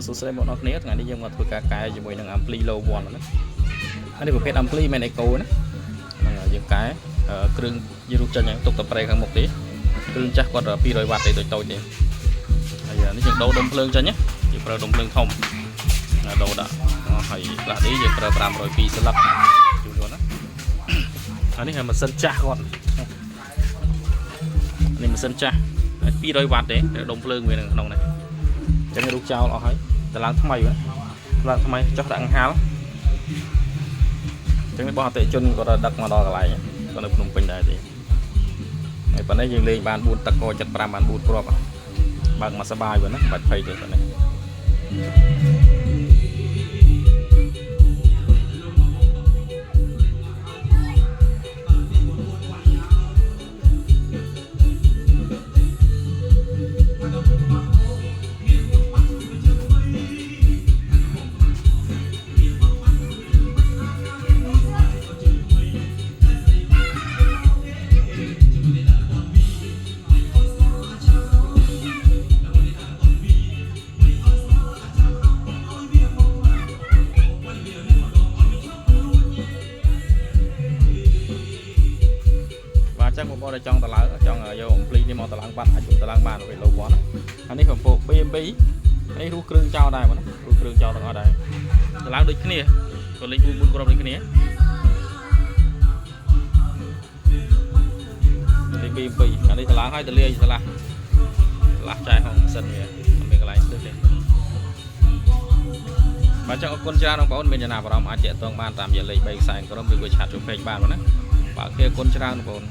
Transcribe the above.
សុស្ដីមកដល់គ្នាថ្ងៃនេះយើងមកធ្វើការកែជាមួយនឹង ampli low one ណាហើយនេះប្រភេទ ampli មិន eco ណាហ្នឹងយើងកែគ្រឿងយើងរូបចេញហ្នឹងទុកតែប្រេខាងមុខទេគ្រឿងចាស់គាត់200វ៉ាត់ទេតូចៗទេហើយនេះយើងដូរដុំភ្លើងចេញណាយើងប្រើដុំភ្លើងធំដូរដាក់ហើយខ្លះនេះយើងប្រើ502ស្លឹកជួយគាត់ណាអានេះម៉ាស៊ីនចាស់គាត់នេះម៉ាស៊ីនចាស់200វ៉ាត់ទេដុំភ្លើងវានៅក្នុងនេះចឹងរូបចោលអស់ហើយតឡើងថ្មីឡើងថ្មីចុះដាក់អង្ហាលចឹងរបស់អតិជនគាត់ដឹកមកដល់កន្លែងគាត់នៅភ្នំពេញដែរទេហើយប៉ុណ្ណេះយើងលេងបាន4ទឹកក75បាន4គ្រាប់បើកមកសបាយវិញណាបាច់ភ័យទេប៉ុណ្ណេះចឹងបងប្អូនចង់តឡើងចង់យកអំភ្លីនេះមកតឡើងបាត់អាចយកតឡើងបានពេលលោវ៉ាន់អានេះកំពូល BMB នេះរូសគ្រឿងចោលដែរបងណារូសគ្រឿងចោលទាំងអស់ដែរតឡើងដូចគ្នាក៏លេខ4គ្រាប់ដូចគ្នាលេខ BMB អានេះតឡើងហើយតលាយឆ្លាស់ចែកក្នុងសិនវាអត់មានកន្លែងស្ទើរទេបាទចឹងអរគុណច្រើនបងប្អូនមានចំណាប់អារម្មណ៍អាចតាក់ទងបានតាមរយៈលេខ3ខ្សែក្រុមឬក៏ឆាតចូលពេកបានបងណាបាទអរគុណច្រើនបងប្អូន